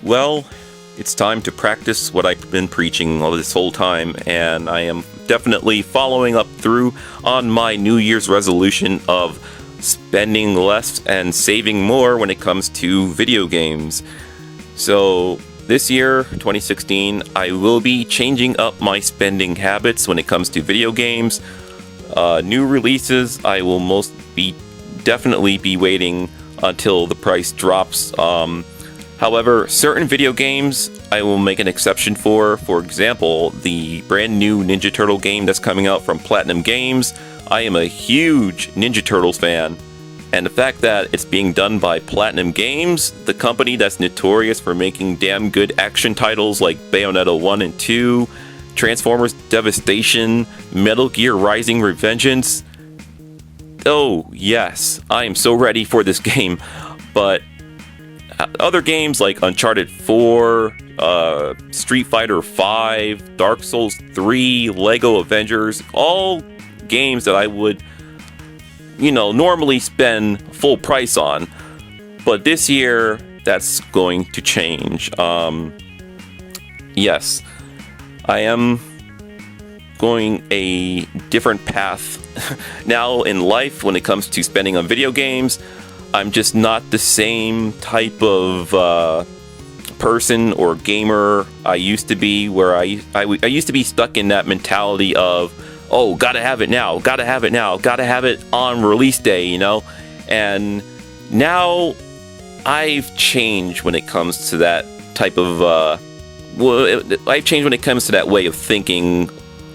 Well, it's time to practice what I've been preaching all this whole time, and I am definitely following up through on my New Year's resolution of spending less and saving more when it comes to video games. So this year, 2016, I will be changing up my spending habits when it comes to video games. New releases, I will definitely be waiting until the price drops. However, certain video games I will make an exception for. For example, the brand new Ninja Turtle game that's coming out from Platinum Games. I am a huge Ninja Turtles fan, and the fact that it's being done by Platinum Games, the company that's notorious for making damn good action titles like Bayonetta 1 and 2, Transformers Devastation, Metal Gear Rising: Revengeance. Oh, yes, I am so ready for this game. But other games like Uncharted 4, Street Fighter 5, Dark Souls 3, Lego Avengers, all games that I would, normally spend full price on. But this year, that's going to change. Yes, I am going a different path now in life when it comes to spending on video games. I'm just not the same type of person or gamer I used to be, where I used to be stuck in that mentality of, oh, gotta have it now, gotta have it now, gotta have it on release day, And now I've changed when it comes to that type of, I've changed when it comes to that way of thinking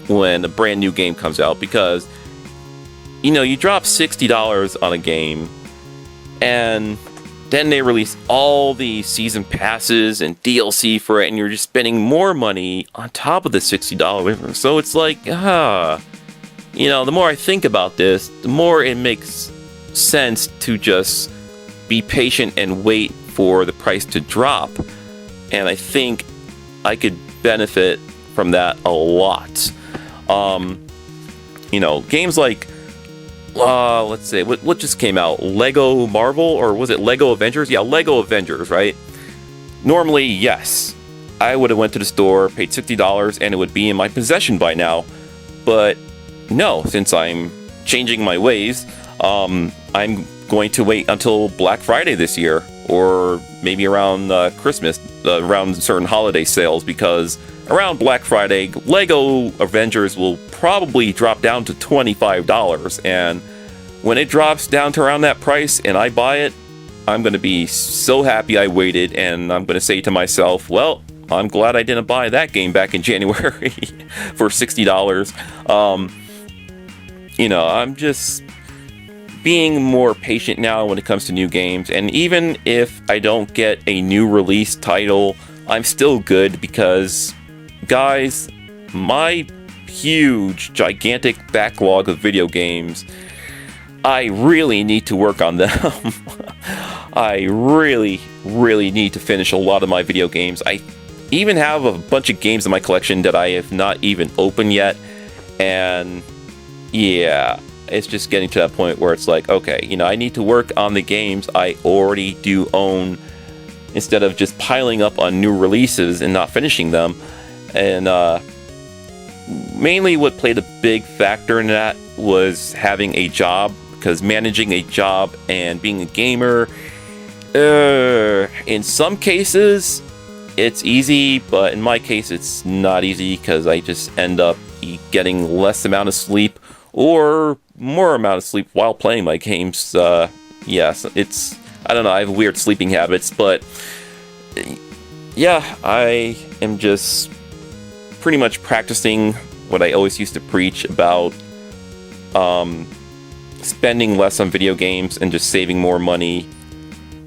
when a brand new game comes out, because, you drop $60 on a game, and then they release all the season passes and DLC for it, and you're just spending more money on top of the $60. So it's like, the more I think about this, the more it makes sense to just be patient and wait for the price to drop. And I think I could benefit from that a lot. Games like, let's say, what just came out? Lego Marvel, or was it Lego Avengers? Yeah, Lego Avengers, right? Normally, yes, I would have went to the store, paid $60, and it would be in my possession by now. But no, since I'm changing my ways, I'm going to wait until Black Friday this year, or maybe around Christmas, around certain holiday sales, because around Black Friday, Lego Avengers will probably drop down to $25, and when it drops down to around that price and I buy it, I'm going to be so happy I waited, and I'm going to say to myself, well, I'm glad I didn't buy that game back in January for $60. I'm just being more patient now when it comes to new games, and even if I don't get a new release title, I'm still good, because guys, my huge, gigantic backlog of video games, I really need to work on them. I really, really need to finish a lot of my video games. I even have a bunch of games in my collection that I have not even opened yet, and yeah, it's just getting to that point where it's like, okay, I need to work on the games I already do own, instead of just piling up on new releases and not finishing them. And mainly what played a big factor in that was having a job, because managing a job and being a gamer, in some cases it's easy, but in my case it's not easy, because I just end up getting less amount of sleep or more amount of sleep while playing my games. Yes, I don't know, I have weird sleeping habits, but yeah, I am just pretty much practicing what I always used to preach about, spending less on video games and just saving more money,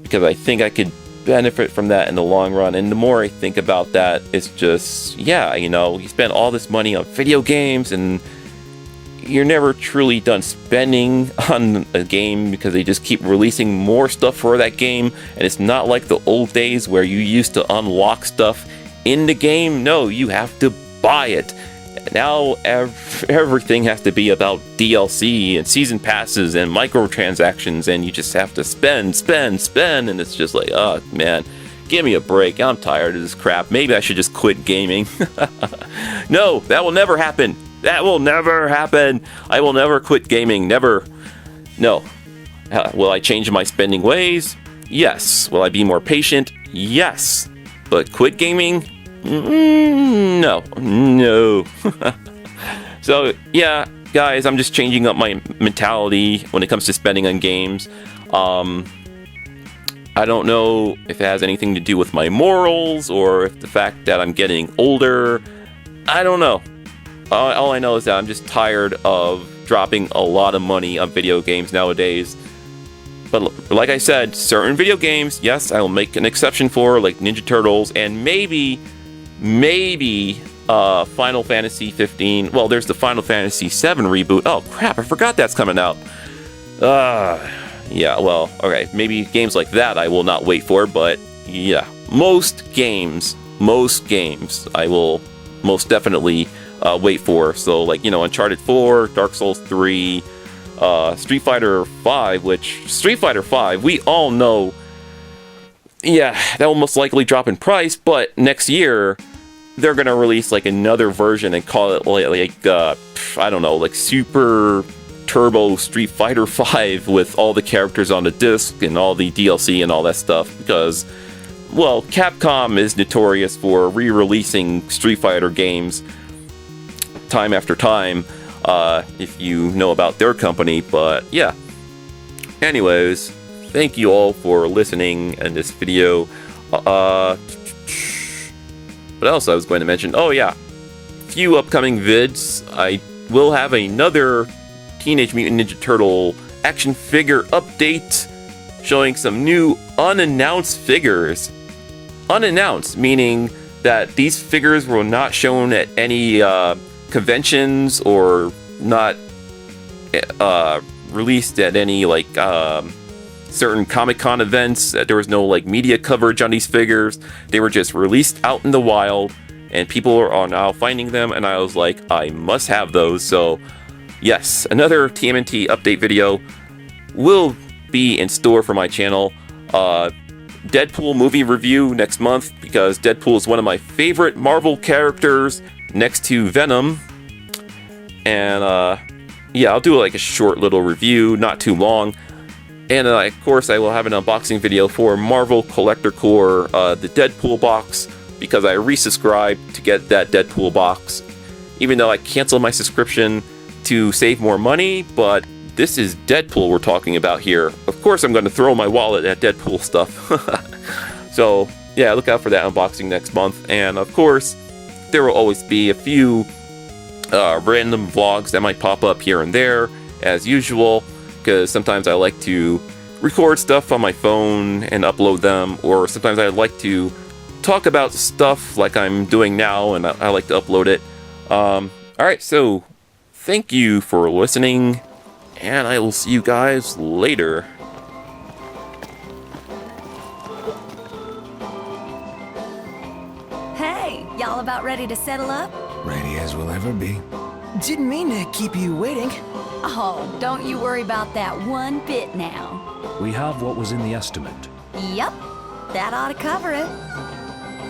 because I think I could benefit from that in the long run. And the more I think about that, it's just, you spend all this money on video games and you're never truly done spending on a game, because they just keep releasing more stuff for that game. And it's not like the old days where you used to unlock stuff in the game. No, you have to buy it. Now everything has to be about DLC and season passes and microtransactions, and you just have to spend, and it's just like, oh man, Give me a break. I'm tired of this crap. Maybe I should just quit gaming. No, that will never happen. That will never happen. I will never quit gaming. Never. No. Will I change my spending ways? Yes. Will I be more patient? Yes. But quit gaming? No. No. So, yeah, guys, I'm just changing up my mentality when it comes to spending on games. I don't know if it has anything to do with my morals or if the fact that I'm getting older. I don't know. All I know is that I'm just tired of dropping a lot of money on video games nowadays. But like I said, certain video games, yes, I will make an exception for, like Ninja Turtles, and maybe Final Fantasy 15. Well, there's the Final Fantasy 7 reboot. Oh crap, I forgot that's coming out. Yeah, well, okay, maybe games like that I will not wait for, but yeah, most games I will most definitely wait for. So, like, you know, Uncharted 4, Dark Souls 3, Street Fighter 5, which Street Fighter 5, we all know, yeah, that will most likely drop in price, but next year they're gonna release like another version and call it like I don't know, like Super Turbo Street Fighter 5 with all the characters on the disc and all the DLC and all that stuff, because, well, Capcom is notorious for re-releasing Street Fighter games time after time, if you know about their company. But yeah, anyways, thank you all for listening in this video. What else I was going to mention? Oh yeah, few upcoming vids. I will have another Teenage Mutant Ninja Turtle action figure update showing some new unannounced figures. Unannounced, meaning that these figures were not shown at any conventions or not released at any like certain Comic-Con events. There was no like media coverage on these figures. They were just released out in the wild, and people are now finding them, and I was like, I must have those. So yes, another TMNT update video will be in store for my channel. Deadpool movie review next month, because Deadpool is one of my favorite Marvel characters next to Venom. And yeah, I'll do like a short little review, not too long. And of course, I will have an unboxing video for Marvel Collector Core, the Deadpool box, because I resubscribed to get that Deadpool box, even though I canceled my subscription to save more money. But this is Deadpool we're talking about here. Of course, I'm going to throw my wallet at Deadpool stuff. So yeah, look out for that unboxing next month. And of course, there will always be a few random vlogs that might pop up here and there, as usual, because sometimes I like to record stuff on my phone and upload them, or sometimes I like to talk about stuff like I'm doing now, and I like to upload it. Alright, so thank you for listening, and I will see you guys later. Hey, y'all about ready to settle up? Ready as we'll ever be. Didn't mean to keep you waiting. Oh, don't you worry about that one bit now. We have what was in the estimate. Yep, that ought to cover it.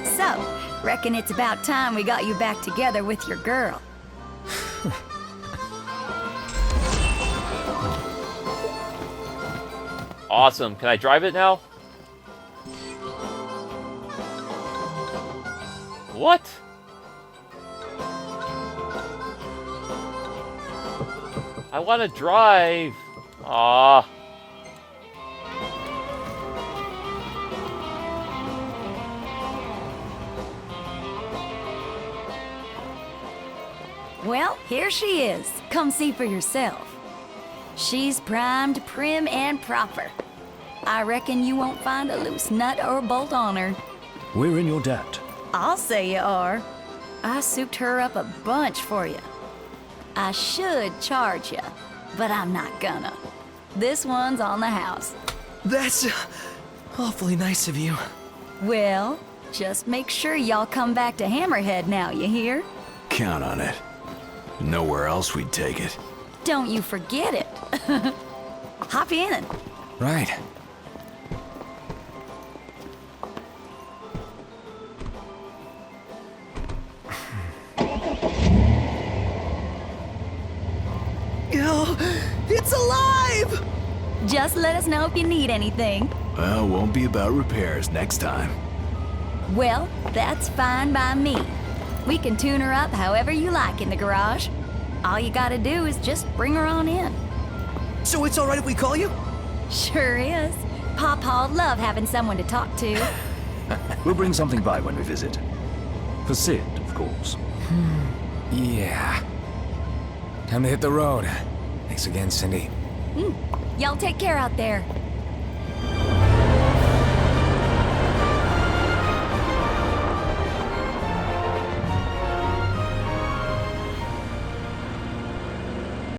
So, reckon it's about time we got you back together with your girl. Awesome. Can I drive it now? What? I want to drive. Ah. Well, here she is. Come see for yourself. She's primed, prim, and proper. I reckon you won't find a loose nut or bolt on her. We're in your debt. I'll say you are. I souped her up a bunch for you. I should charge you, but I'm not gonna. This one's on the house. That's awfully nice of you. Well, just make sure y'all come back to Hammerhead now, you hear? Count on it. Nowhere else we'd take it. Don't you forget it. Hop in. Right. It's alive! Just let us know if you need anything. Well, won't be about repairs next time. Well, that's fine by me. We can tune her up however you like in the garage. All you gotta do is just bring her on in. So it's alright if we call you? Sure is. Pawpaw'd love having someone to talk to. We'll bring something by when we visit. For Sid, of course. Yeah. Time to hit the road. Thanks again, Cindy. Y'all take care out there.